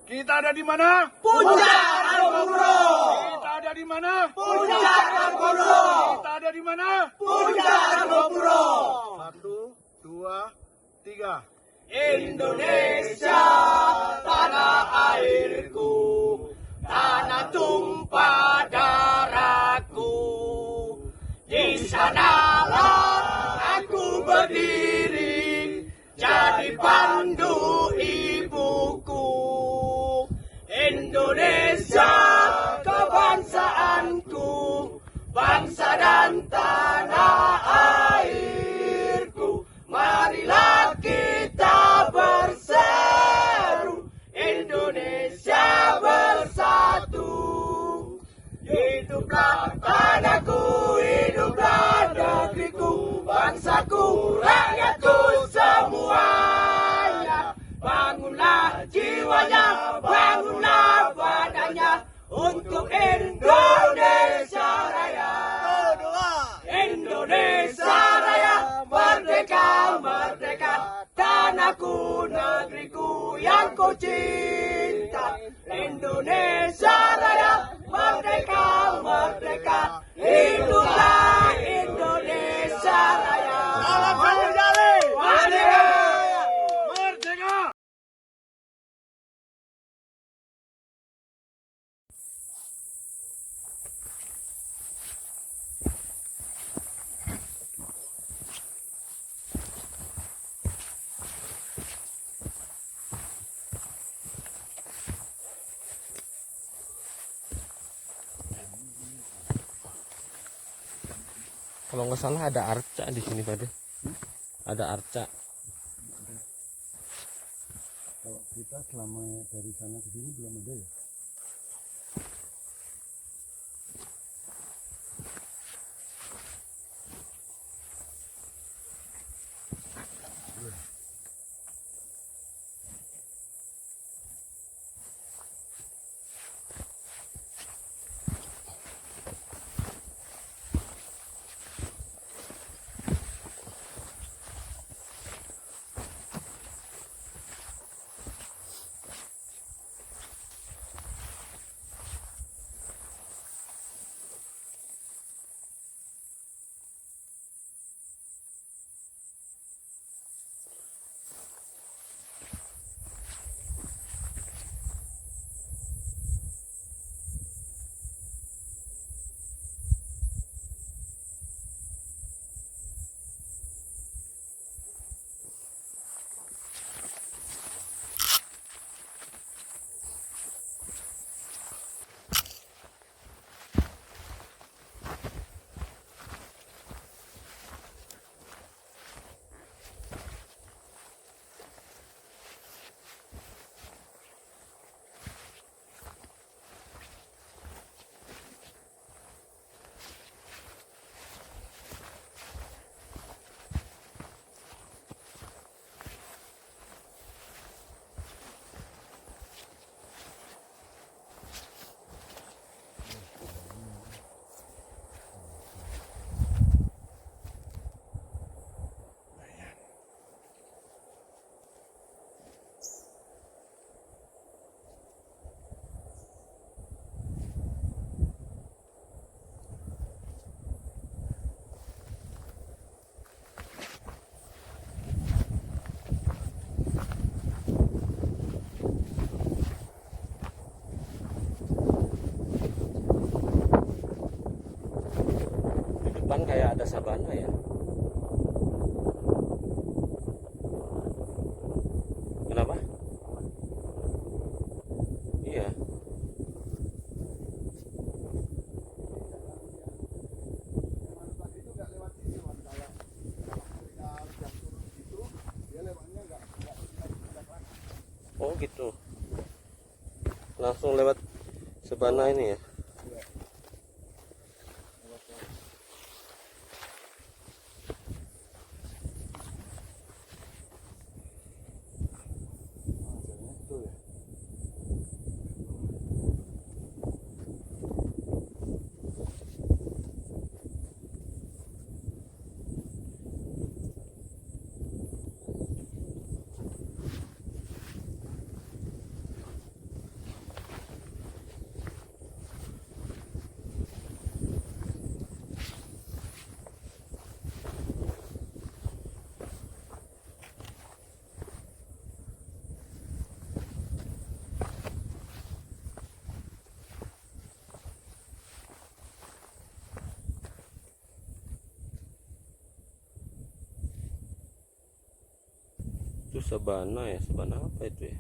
Kita ada di mana? Puncak Argopuro. Kita ada di mana? Puncak Argopuro. Kita ada di mana? Puncak Argopuro. 1, 2, 3. Indonesia, tanah airku, tanah tumpah darahku. Di sanalah aku berdiri, jadi pandu ibuku. Indonesia, kebangsaanku, bangsa dan tanah airku. Marilah kita berseru, Indonesia bersatu. Hiduplah tanahku, hiduplah negeriku, bangsaku, rakyatku semuanya. Bangunlah jiwanya, bangunlah badannya untuk Indonesia Raya. Indonesia Raya, merdeka, merdeka, tanahku, negeriku yang ku cinta. Indonesia Raya, merdeka, merdeka, hiduplah Indonesia Raya. Salam satu jali. Merdeka. Merdeka. Kalau nggak salah ada arca di sini pada. Ada arca. Kalau kita selama dari sana ke sini belum ada ya. Di depan kayak ada sabana ya. Kenapa? Iya. Oh gitu. Langsung lewat sabana ini ya. Itu sabana ya, sabana apa itu ya?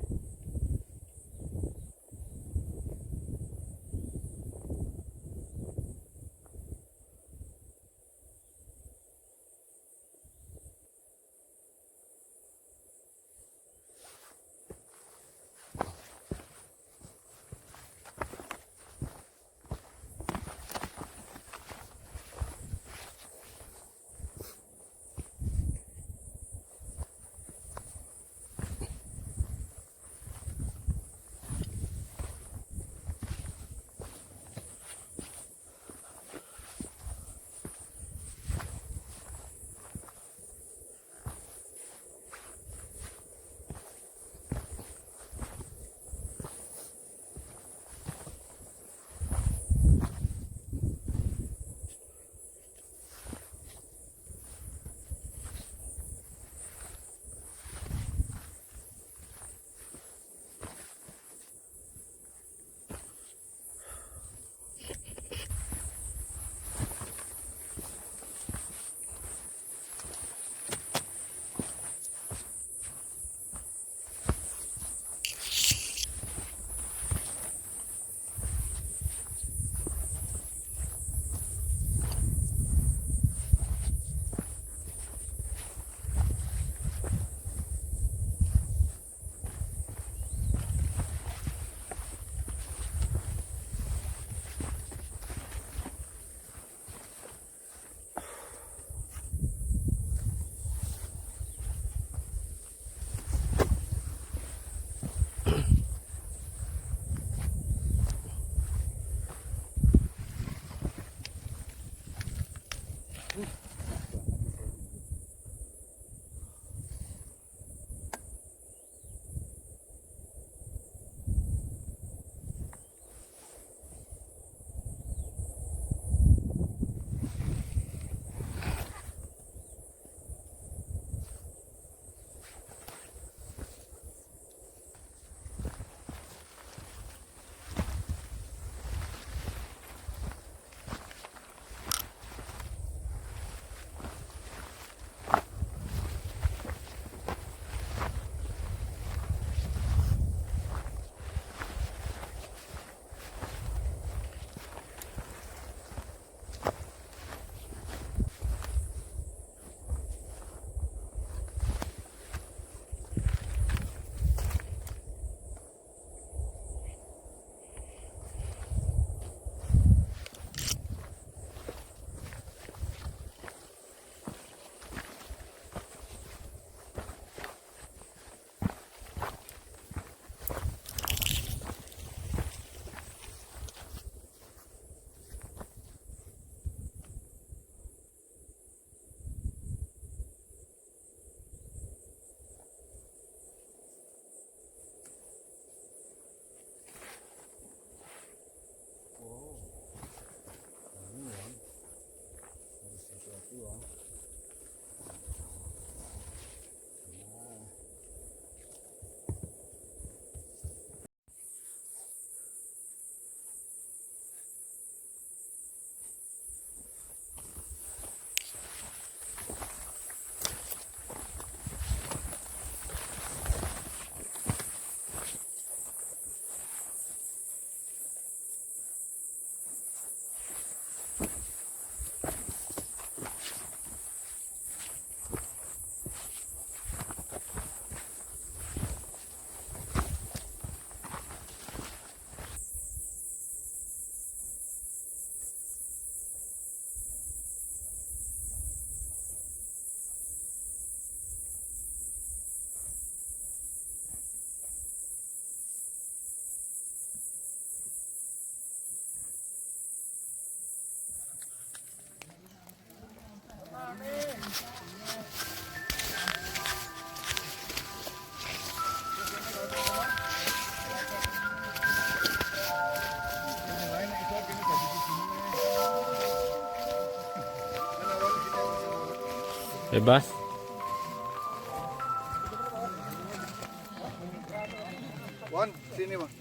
Bebas. Wan, sini Bang.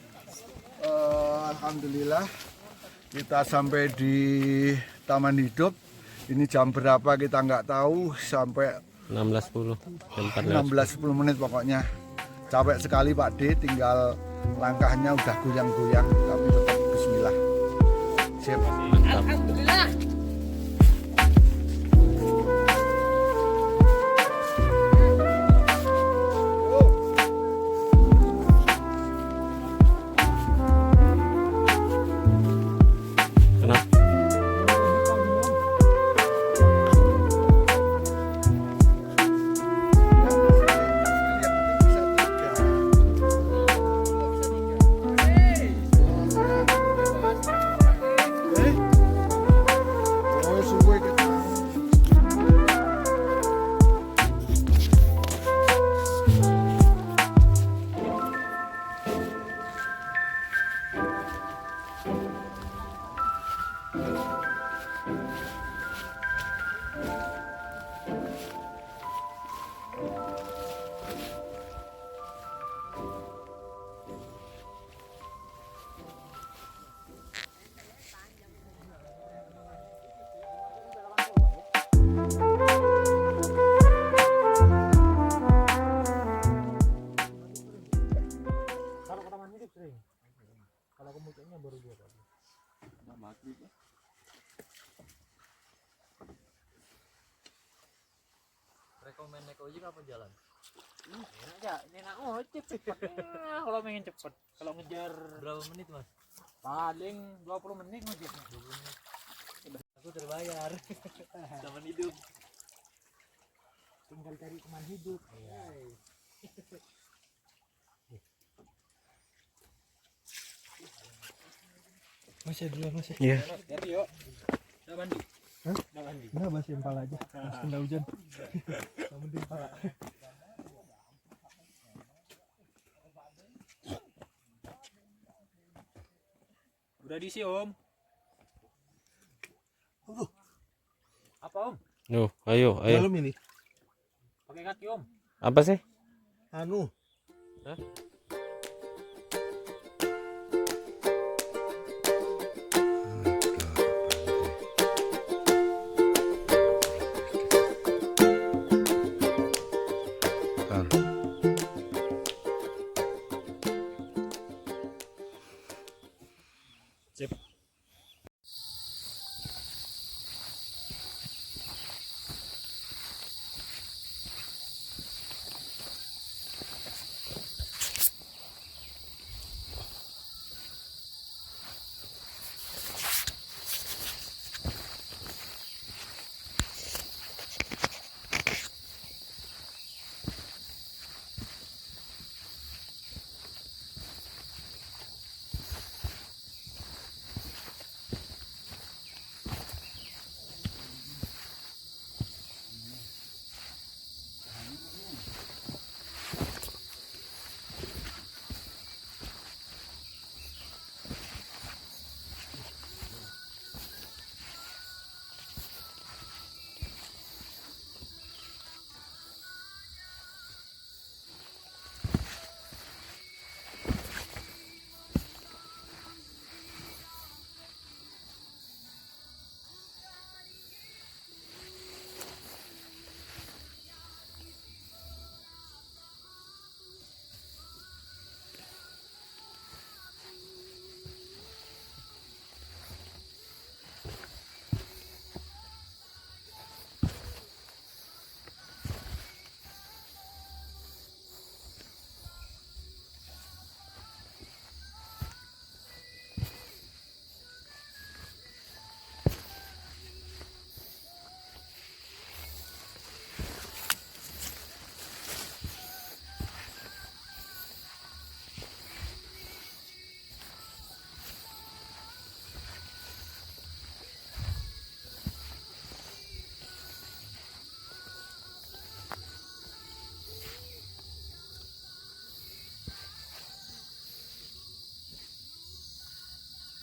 Alhamdulillah kita sampai di Taman Hidup. Ini jam berapa kita nggak tahu, sampai 16.10 jam 4 lewat 16-10 menit pokoknya. Capek sekali Pak D, tinggal langkahnya udah goyang-goyang, tapi tetap bismillah. Sip. Alhamdulillah. Kenapa? Rekomen naik ojek apa jalan? Enak aja, ini enak ojek cepet. Kalau pengen cepet, kalau ngejar berapa menit mas? Paling 20 menit ngojek. 20 menit. Aku terbayar. Teman hidup. Tinggal cari teman hidup. Iya. Masih dulu masih. Iya. Jadi yuk. Udah mandi. Hah? Udah mandi. Enggak masih empal aja. Masih kena hujan. Kamu di empal. Udah diisi om. Apa om? Yo, ayo, ayo. Dalam ini. Pakai kaki om. Apa sih? Anu. Hah? Sip.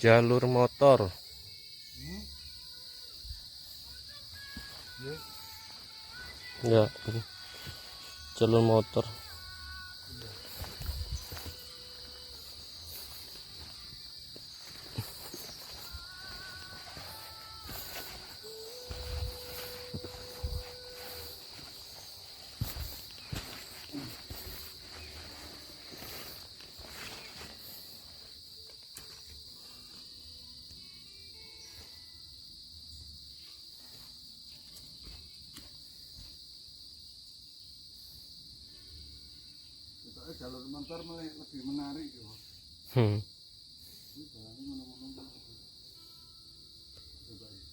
Jalur motor. Ya, ini. Jalur motor. motor lebih menarik ya. Hmm. Ini jalannya mana-mana. Coba ya.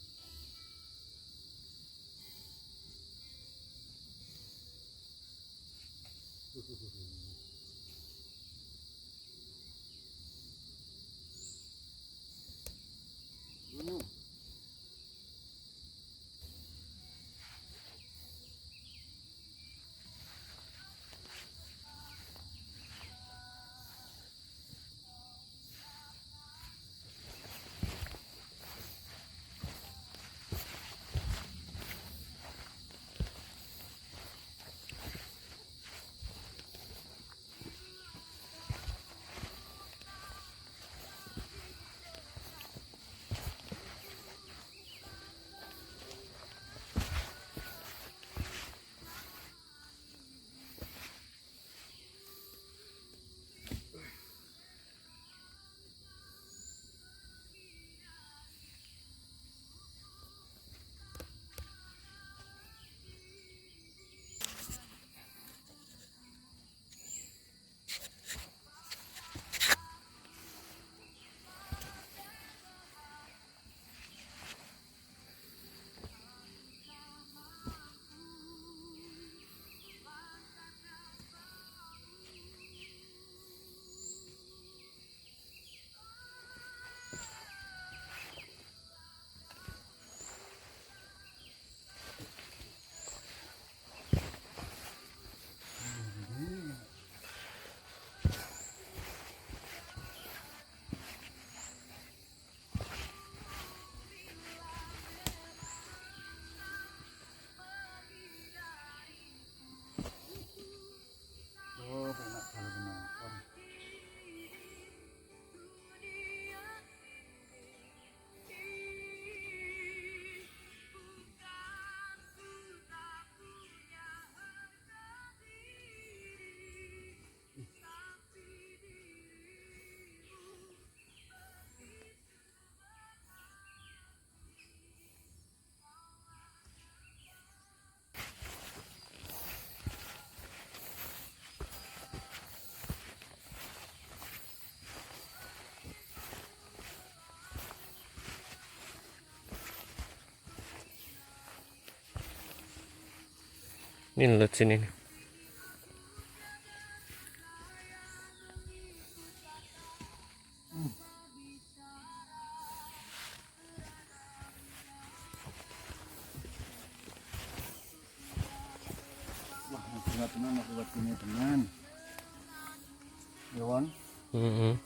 Oh, enak kalau menonton. Ini lihat sini nih. Wah, berat tenan aku buat ini tenan. Ya, Wan. Hmm.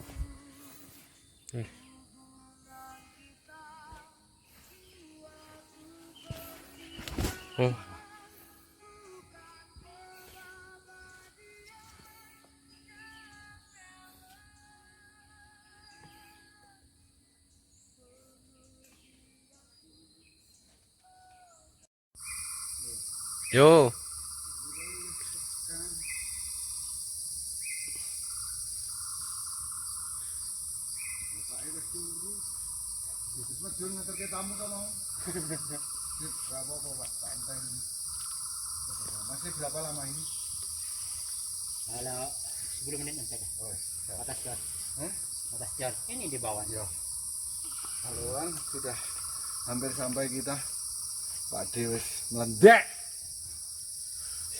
Hmm. Yo. Jun ngeterke tamu to mau. Berapa apa Pak? Tak enteng. Masih berapa lama ini? Halo, 10 menit nanti. Oh, siap. Atas jor. Hah? Atas jor. Ini di bawah. Ya. Haluan sudah hampir sampai kita. Pak Dewes melendek.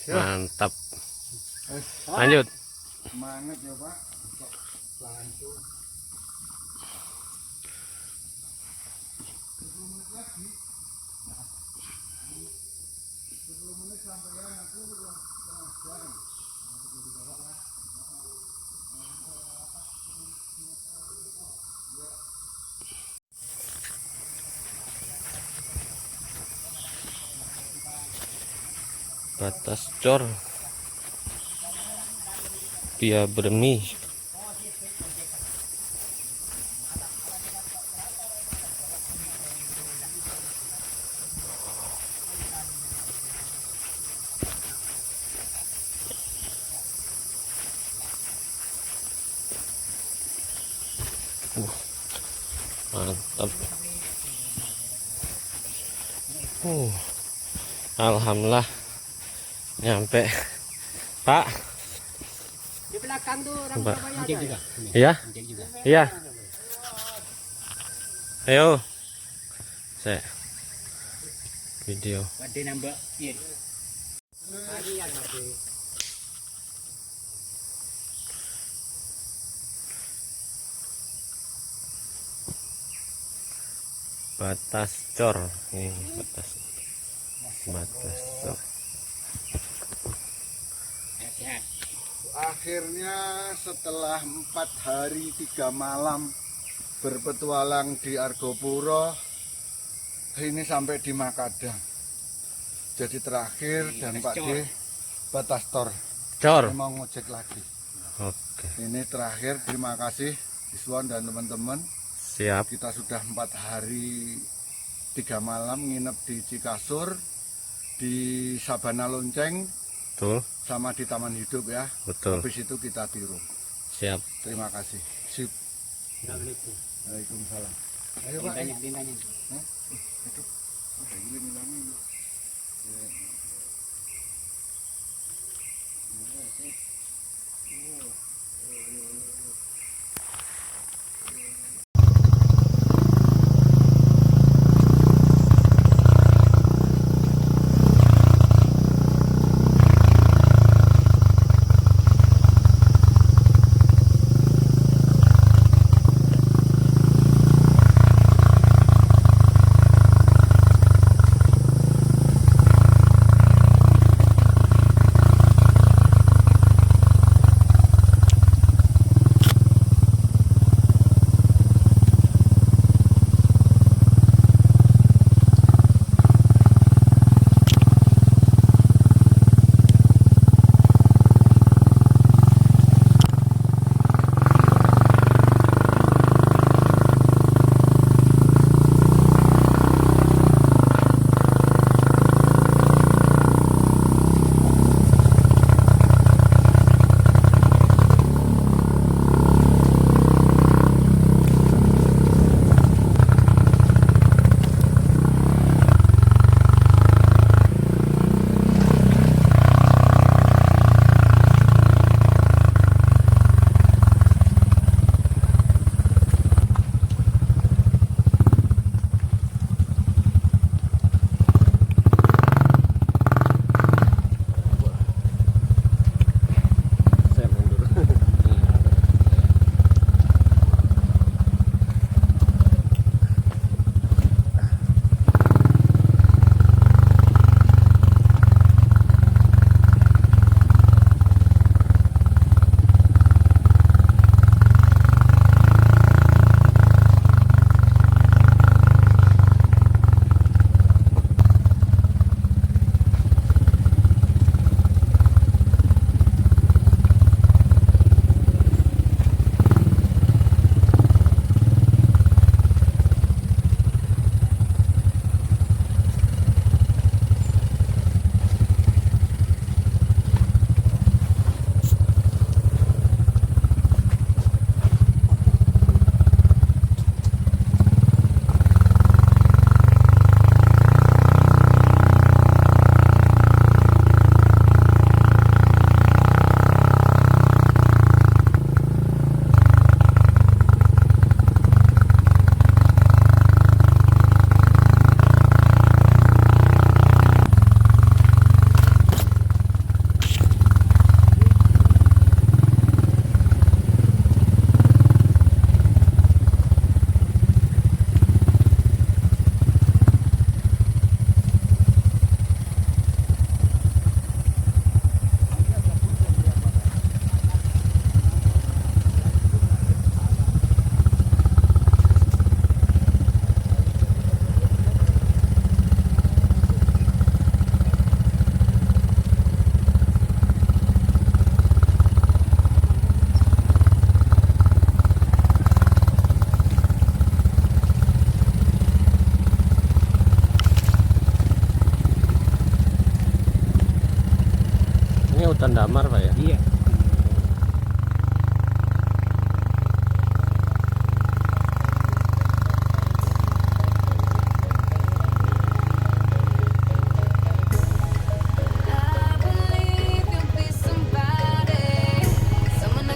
Mantap. Wes, Lanjut. semangat ya Pak. Kok bantu. 10 menit lagi. 10 menit sampai aku setengah jam. Batas cor Pia Bermi. Mantap. Alhamdulillah nyampe Pak. belakang tuh orang Coba. Surabaya ada ya? Iya? Iya. Ayo. Saya video. Bade nambah. Iya. Harian bade. Batas cor. Ini batas cor. Akhirnya setelah 4 hari 3 malam berpetualang di Argopuro, ini sampai di Makadang. Jadi terakhir dan Pak D batas tor. Cor. Mau ngojek lagi. Oke. Ini terakhir, terima kasih Iswan dan teman-teman. Siap. Kita sudah 4 hari 3 malam nginep di Cikasur, di Sabana Lonceng, Betul. sama di Taman Hidup ya. Betul. Habis itu kita tiru. Siap. Terima kasih. Sip. Waalaikumsalam. Ayo Pak. Tintanya. Hah? Itu. Ada gini ngilangin. hutan damar Pak ya? Iya. I believe you'll be somebody, someone I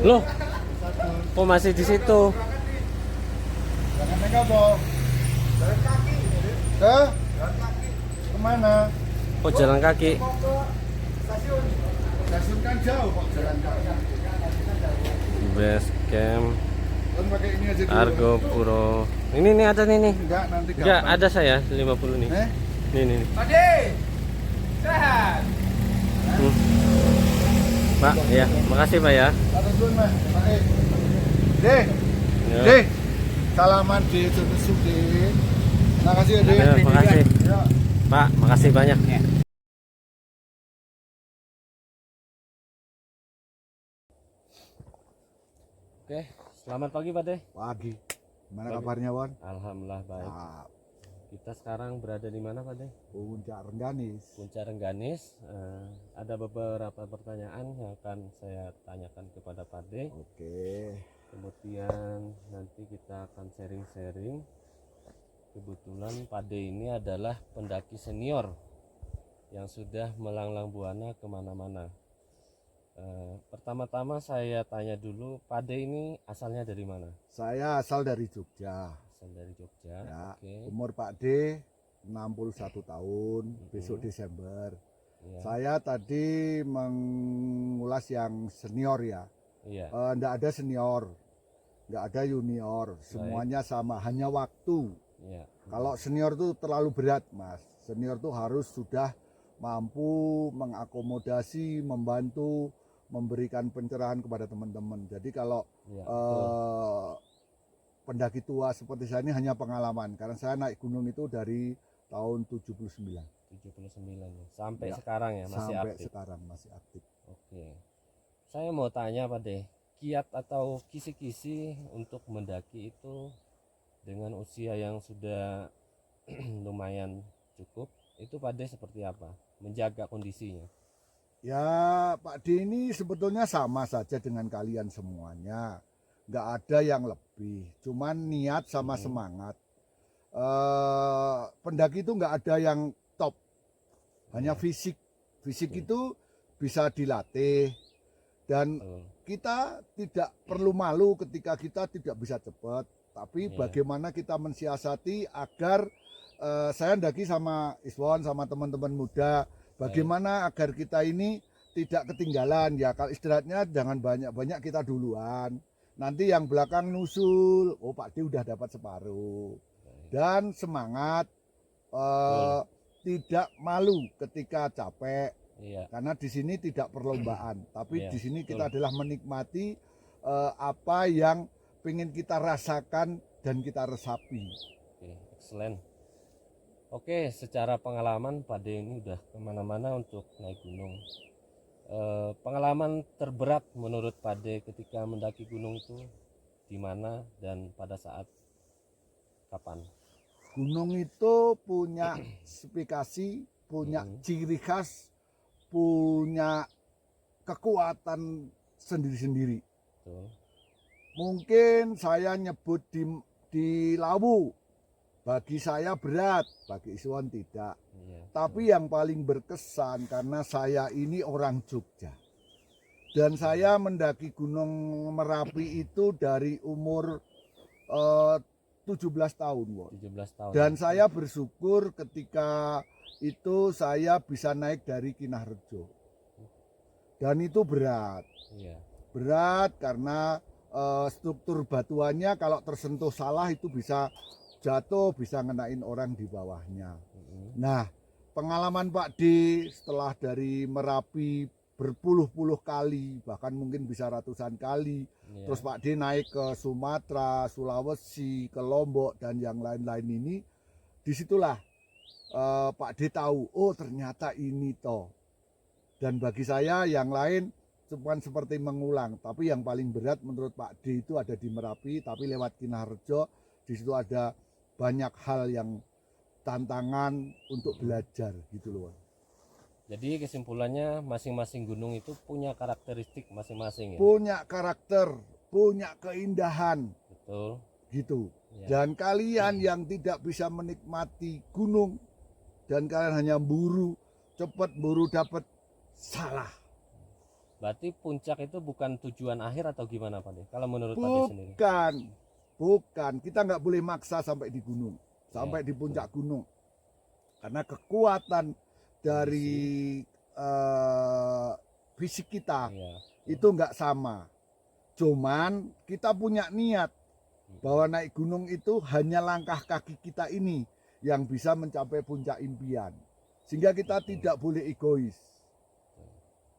Loh, kok masih di situ? Jangan naik apa? Jalan kaki. Ke? Jalan kaki. Kemana? Kok jalan kaki? Mau ke stasiun. Stasiun kan jauh kok jalan kaki. Base camp Kan pakai ini aja dulu. Argo Puro. Ini nih ada nih nih. Enggak, nanti Enggak, gampang. ada saya 50 nih. Eh? Nih. Pade. Sehat. Hmm. Pak, ya, makasih Pak ya. Atas dulu, Mas. Pakai. Deh. Ya. Deh. Salaman di Sude. Makasih ya, Deh. Ya, makasih. Ya. Pak, makasih banyak. Oke, selamat pagi Pak Deh. Pagi. Gimana kabarnya, Wan? Alhamdulillah baik. Nah, Kita sekarang berada di mana Pak Deh? Puncak Rengganis. Puncak Rengganis. Ada beberapa pertanyaan yang akan saya tanyakan kepada Pak Deh. Oke. Kemudian nanti kita akan sharing-sharing. Kebetulan Pak Deh ini adalah pendaki senior yang sudah melanglang buana kemana-mana. Pertama-tama saya tanya dulu, Pak Deh ini asalnya dari mana? Saya asal dari Jogja. Asal dari Jogja. Ya. Oke. Umur Pak D 61 tahun, besok Desember. Iya. Saya tadi mengulas yang senior ya. Iya. Enggak ada senior, enggak ada junior, semuanya sama, hanya waktu. Iya. Kalau senior tuh terlalu berat, Mas. Senior tuh harus sudah mampu mengakomodasi, membantu, memberikan pencerahan kepada teman-teman. Jadi kalau Iya, betul. pendaki tua seperti saya ini hanya pengalaman, karena saya naik gunung itu dari tahun 79 79 ya. Sampai Ya, sekarang ya masih sampai aktif. sekarang masih aktif. Oke. Saya mau tanya Pak Deh, kiat atau kisi-kisi untuk mendaki itu dengan usia yang sudah lumayan cukup, itu Pak Deh seperti apa? Menjaga kondisinya. Ya Pak D ini sebetulnya sama saja dengan kalian semuanya, nggak ada yang lebih, cuman niat sama semangat. Pendaki itu nggak ada yang top, hanya fisik. Fisik itu bisa dilatih, dan kita tidak perlu malu ketika kita tidak bisa cepat, tapi bagaimana kita mensiasati agar saya ndaki sama Iswon sama teman-teman muda, bagaimana agar kita ini tidak ketinggalan ya. Kalau istirahatnya jangan banyak-banyak, kita duluan, nanti yang belakang nusul. Oh Pak D udah dapat separuh. Dan semangat, tidak malu ketika capek. Iya. Karena di sini tidak perlombaan, tapi Iya, di sini betul. kita adalah menikmati apa yang pengen kita rasakan dan kita resapi. Oke, excellent. Oke, secara pengalaman Pak Deh ini udah kemana-mana untuk naik gunung. Pengalaman terberat menurut Pak Deh ketika mendaki gunung itu di mana dan pada saat kapan? Gunung itu punya spesifikasi, punya ciri khas, punya kekuatan sendiri-sendiri. Betul. Mungkin saya nyebut di Lawu, bagi saya berat, bagi Iswan tidak. Iya. Tapi yang paling berkesan karena saya ini orang Jogja. Dan saya mendaki Gunung Merapi itu dari umur 17 tahun. 17 tahun. Dan saya bersyukur ketika itu saya bisa naik dari Kinarjo. Dan itu berat. Iya. Berat karena struktur batuannya kalau tersentuh salah itu bisa jatuh, bisa ngenain orang di bawahnya. Nah, pengalaman Pak D setelah dari Merapi berpuluh-puluh kali, bahkan mungkin bisa ratusan kali. Iya. Terus Pak D naik ke Sumatera, Sulawesi, ke Lombok dan yang lain-lain ini. Disitulah Pak D tahu, oh ternyata ini toh. Dan bagi saya yang lain cuma seperti mengulang, tapi yang paling berat menurut Pak D itu ada di Merapi, tapi lewat Kinarjo. Di situ ada banyak hal yang tantangan untuk belajar gitu loh. Jadi kesimpulannya masing-masing gunung itu punya karakteristik masing-masing ya. Punya karakter, punya keindahan. Betul. Gitu. Ya. Dan kalian yang tidak bisa menikmati gunung dan kalian hanya buru, cepat buru dapat, salah. Berarti puncak itu bukan tujuan akhir atau gimana Pak De? Kalau menurut Pak De sendiri? Bukan. Kita nggak boleh maksa sampai di gunung, sampai di puncak gunung. Karena kekuatan dari fisik kita Iya. itu nggak sama. Cuman kita punya niat bahwa naik gunung itu hanya langkah kaki kita ini yang bisa mencapai puncak impian. Sehingga kita tidak boleh egois.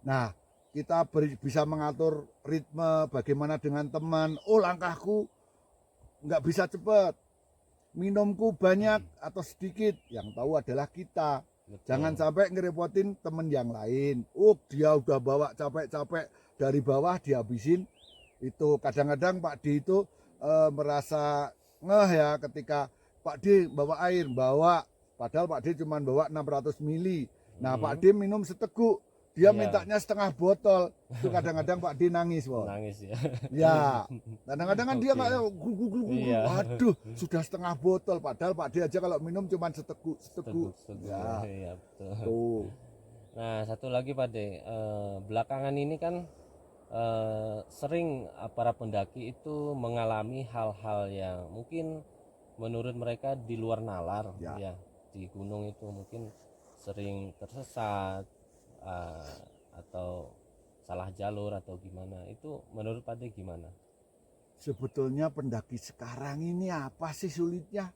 Nah, kita bisa mengatur ritme bagaimana dengan teman. Oh, langkahku nggak bisa cepat. Minumku banyak atau sedikit. Yang tahu adalah kita. Betul. Jangan sampai ngerepotin temen yang lain. Oh, dia udah bawa capek-capek dari bawah dihabisin. Itu kadang-kadang Pak D itu merasa ngeh ya ketika Pak D bawa air, padahal Pak D cuma bawa 600 mili. Nah, Pak D minum seteguk, dia mintanya setengah botol. Itu kadang-kadang Pak D nangis, Nangis ya. Ya, kadang-kadang kan dia nggak, Iya. aduh, sudah setengah botol. Padahal Pak D aja kalau minum cuma seteguk. Ya, Iya, betul. tuh. Nah, satu lagi Pak De, belakangan ini kan sering para pendaki itu mengalami hal-hal yang mungkin menurut mereka di luar nalar ya. Di gunung itu mungkin sering tersesat atau salah jalur atau gimana. Itu menurut Pak De gimana? Sebetulnya pendaki sekarang ini apa sih sulitnya?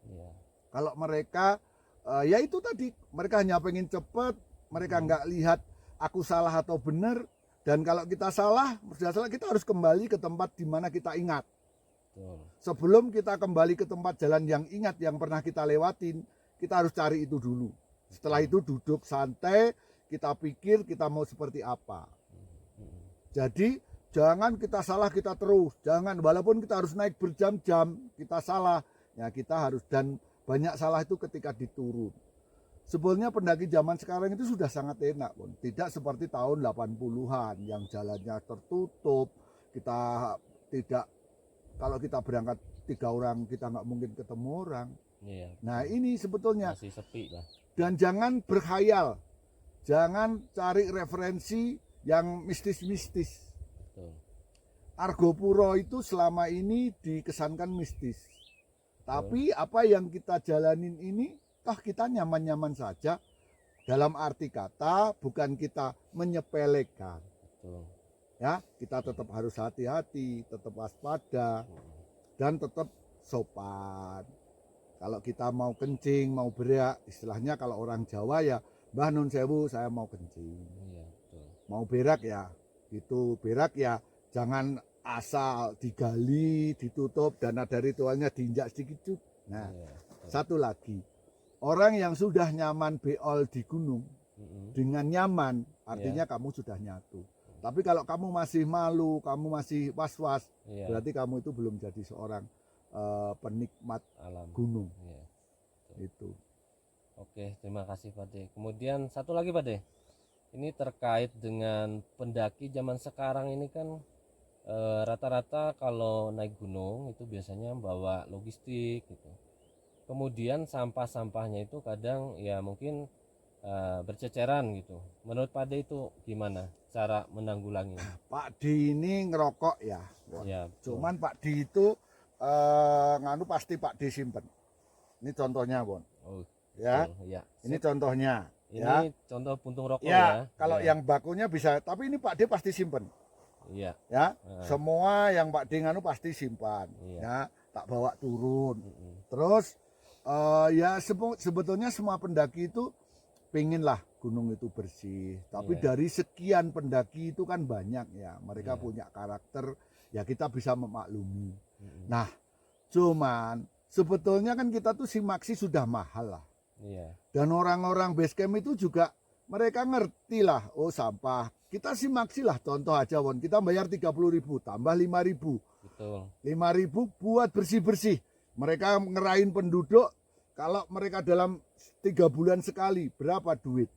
Ya. Kalau mereka ya itu tadi, mereka hanya pengen cepat, mereka nggak lihat aku salah atau benar. Dan kalau kita salah, kita harus kembali ke tempat di mana kita ingat. Betul. Sebelum kita kembali ke tempat jalan yang ingat, yang pernah kita lewatin, kita harus cari itu dulu. Setelah itu duduk santai, kita pikir kita mau seperti apa. Jadi jangan kita salah kita terus. Jangan, walaupun kita harus naik berjam-jam, kita salah. Ya kita harus, dan banyak salah itu ketika diturun. Sebetulnya pendaki zaman sekarang itu sudah sangat enak, pun. Tidak seperti tahun 80-an yang jalannya tertutup. Kita tidak, kalau kita berangkat 3 orang kita nggak mungkin ketemu orang. Iya. Nah ini sebetulnya. Masih sepi lah. Dan jangan berkhayal, jangan cari referensi yang mistis-mistis. Betul. Argopuro itu selama ini dikesankan mistis. Tapi apa yang kita jalanin ini, toh kita nyaman-nyaman saja. Dalam arti kata, bukan kita menyepelekan. Betul. Ya, kita tetap harus hati-hati, tetap waspada, dan tetap sopan. Kalau kita mau kencing, mau berak, istilahnya kalau orang Jawa ya, Mbah Nun Sewu, saya mau kencing. Iya, betul. Mau berak ya, itu berak ya, jangan asal digali, ditutup, dan ada ritualnya diinjak sedikit. Nah, Iya, satu lagi, orang yang sudah nyaman beol di gunung, dengan nyaman, artinya kamu sudah nyatu. Tapi kalau kamu masih malu, kamu masih was-was, berarti kamu itu belum jadi seorang penikmat alam gunung. Iya. Itu. Oke, terima kasih Pak De. Kemudian satu lagi Pak De, ini terkait dengan pendaki zaman sekarang ini kan rata-rata kalau naik gunung itu biasanya bawa logistik gitu. Kemudian sampah-sampahnya itu kadang ya mungkin berceceran gitu. Menurut Pak De itu gimana cara menanggulangi? Pak D ini ngerokok ya. Ya, Cuman Pak D itu nganu pasti Pak D simpen. Ini contohnya, Bon. Oh, Ya. betul, ya. Ini contohnya. Ini Ya. contoh puntung rokok Ya, ya. kalau ya. yang bakunya bisa, tapi ini Pak D pasti simpen. Iya. Ya, semua yang Pak D nganu pasti simpan. Iya. Ya, tak bawa turun. Terus ya sebetulnya semua pendaki itu pengen lah gunung itu bersih. Tapi dari sekian pendaki itu kan banyak ya. Mereka punya karakter, ya kita bisa memaklumi. Nah, cuman sebetulnya kan kita tuh simaksi sudah mahal lah. Iya. Dan orang-orang base camp itu juga mereka ngerti lah, oh sampah. Kita simaksi lah, contoh aja Won, kita bayar 30.000 tambah 5.000. Betul. 5.000 buat bersih-bersih. Mereka ngerain penduduk, kalau mereka dalam 3 bulan sekali, berapa duit?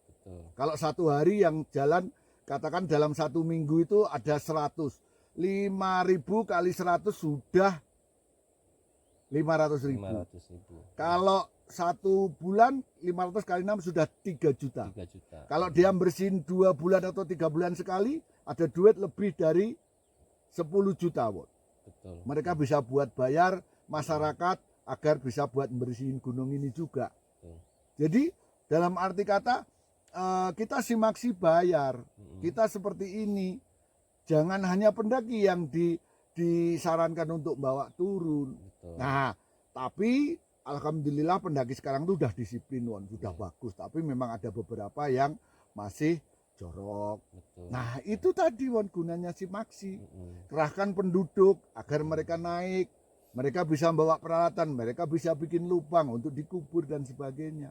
Betul. Kalau satu hari yang jalan, katakan dalam 1 minggu itu ada 100. 5.000 kali 100 sudah 500.000. 500.000. Kalau satu bulan 500 kali 6 sudah 3 juta. 3 juta. Kalau dia bersihin 2 bulan atau 3 bulan sekali, ada duit lebih dari 10 juta. Wot. Betul. Mereka bisa buat bayar masyarakat agar bisa buat bersihin gunung ini juga. Betul. Jadi dalam arti kata kita simaksi bayar. Mm-mm. Kita seperti ini. Jangan hanya pendaki yang disarankan untuk bawa turun. Betul. Nah, tapi alhamdulillah pendaki sekarang itu udah disiplin, Won, sudah Iya. bagus. Tapi memang ada beberapa yang masih jorok. Betul. Nah, itu tadi, Won, gunanya simaksi. Mm-mm. Kerahkan penduduk agar mereka naik. Mereka bisa bawa peralatan, mereka bisa bikin lubang untuk dikubur dan sebagainya.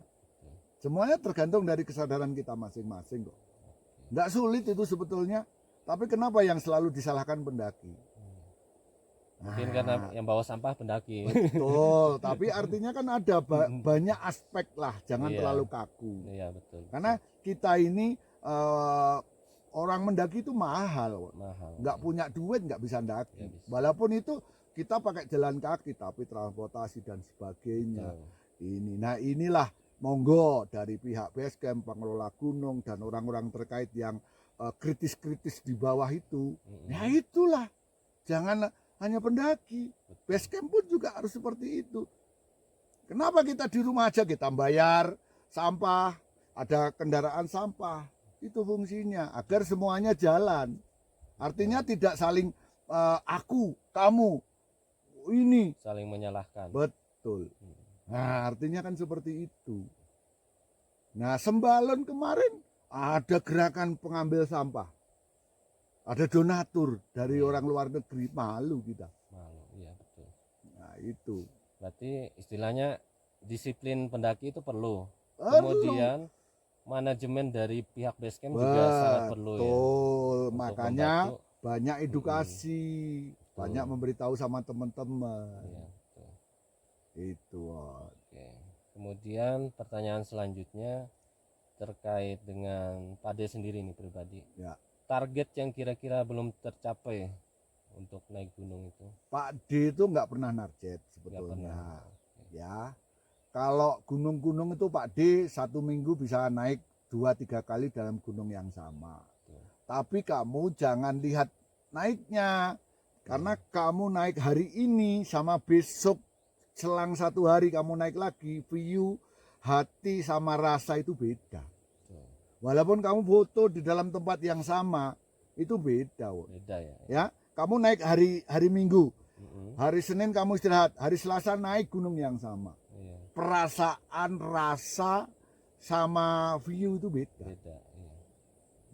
Semuanya tergantung dari kesadaran kita masing-masing kok. Nggak sulit itu sebetulnya. Tapi kenapa yang selalu disalahkan pendaki? Mungkin Nah, karena yang bawa sampah pendaki. betul, tapi artinya kan ada banyak aspek lah, jangan Iya. terlalu kaku. Iya betul. Karena kita ini orang mendaki itu mahal, mahal. nggak punya duit nggak bisa daki. Nggak bisa. Walaupun itu kita pakai jalan kaki, tapi transportasi dan sebagainya. Betul. Nah inilah monggo dari pihak base camp, pengelola gunung dan orang-orang terkait yang kritis-kritis di bawah itu. Mm-mm. Ya itulah, jangan hanya pendaki. Base camp pun juga harus seperti itu. Kenapa kita di rumah aja kita bayar sampah, ada kendaraan sampah. Itu fungsinya agar semuanya jalan. Artinya tidak saling aku, kamu, ini. Saling menyalahkan. Betul. Nah, artinya kan seperti itu. Nah, Sembalun kemarin ada gerakan pengambil sampah. Ada donatur dari orang luar negeri, malu kita. Malu, iya betul. Nah, itu. Berarti istilahnya disiplin pendaki itu perlu. Perlu. Kemudian manajemen dari pihak base camp juga sangat perlu ya. Betul, Untuk makanya membantu. banyak edukasi, banyak memberitahu sama teman-teman. Iya, betul. Itu. Won. Oke. Kemudian pertanyaan selanjutnya terkait dengan Pade sendiri nih pribadi. Ya. Target yang kira-kira belum tercapai untuk naik gunung itu. Pak D itu nggak pernah narjet Nggak sebetulnya. pernah. Ya, kalau gunung-gunung itu Pak D 1 minggu bisa naik 2-3 kali dalam gunung yang sama. Betul. Tapi kamu jangan lihat naiknya, karena kamu naik hari ini sama besok selang 1 hari kamu naik lagi, view, hati sama rasa itu beda. Betul. Walaupun kamu foto di dalam tempat yang sama, itu beda. Won. Beda ya. Ya, kamu naik hari Minggu, Mm-mm. hari Senin kamu istirahat, hari Selasa naik gunung yang sama. Iya, Perasaan, rasa sama view itu beda. beda. Iya.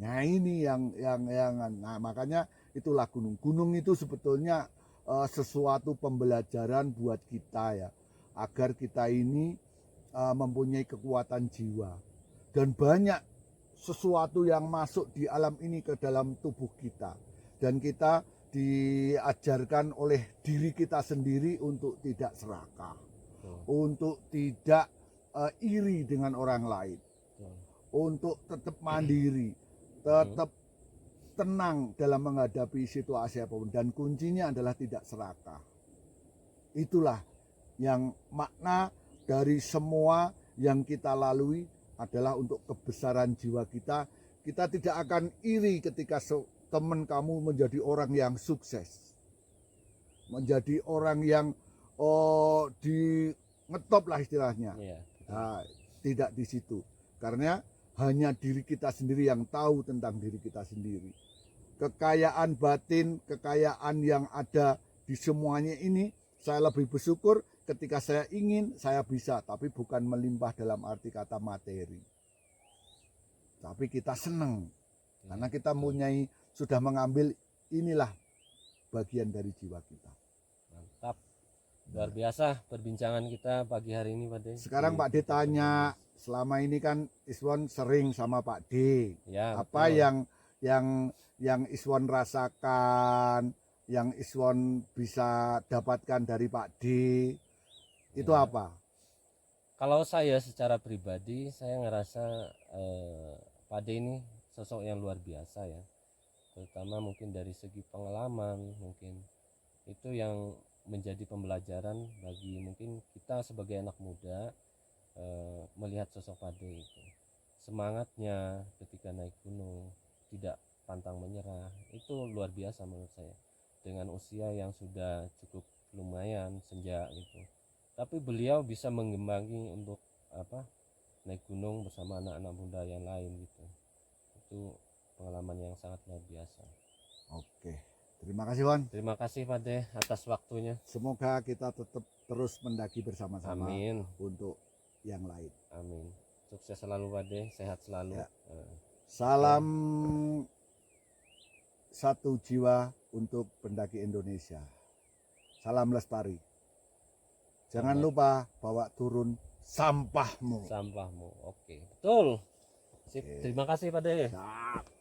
Nah ini yang nah makanya itulah gunung. Gunung itu sebetulnya sesuatu pembelajaran buat kita ya, agar kita ini mempunyai kekuatan jiwa dan banyak sesuatu yang masuk di alam ini ke dalam tubuh kita, dan kita diajarkan oleh diri kita sendiri untuk tidak serakah, untuk tidak iri dengan orang lain, untuk tetap mandiri, tetap tenang dalam menghadapi situasi apapun, dan kuncinya adalah tidak serakah. Itulah yang makna dari semua yang kita lalui adalah untuk kebesaran jiwa kita. Kita tidak akan iri ketika teman kamu menjadi orang yang sukses, menjadi orang yang di ngetop lah istilahnya. Iya. Nah, tidak di situ, karena hanya diri kita sendiri yang tahu tentang diri kita sendiri. Kekayaan batin, kekayaan yang ada di semuanya ini, saya lebih bersyukur ketika saya ingin, saya bisa, tapi bukan melimpah dalam arti kata materi. Tapi kita senang, karena kita mempunyai, sudah mengambil, inilah bagian dari jiwa kita. Mantap. Luar biasa perbincangan kita pagi hari ini Pak De. Sekarang Pak D tanya, selama ini kan Iswan sering sama Pak D. Ya, Apa betul. yang Iswan rasakan, yang Iswan bisa dapatkan dari Pak D, itu Ya. apa? Kalau saya secara pribadi saya ngerasa Pak De ini sosok yang luar biasa ya, terutama mungkin dari segi pengalaman, mungkin itu yang menjadi pembelajaran bagi mungkin kita sebagai anak muda melihat sosok Pade itu, semangatnya ketika naik gunung, tidak pantang menyerah, itu luar biasa menurut saya. Dengan usia yang sudah cukup lumayan senja gitu, tapi beliau bisa mengimbangi untuk apa, naik gunung bersama anak-anak muda yang lain gitu. Itu pengalaman yang sangat luar biasa. Oke, terima kasih Wan. Terima kasih Pade atas waktunya. Semoga kita tetap terus mendaki bersama-sama Amin, untuk yang lain. amin. Sukses selalu Pade, sehat selalu. Ya. Salam satu jiwa untuk pendaki Indonesia. Salam lestari. Jangan Selamat. lupa bawa turun sampahmu. Sampahmu, oke, betul. Sip, Oke. terima kasih Pade. Siap.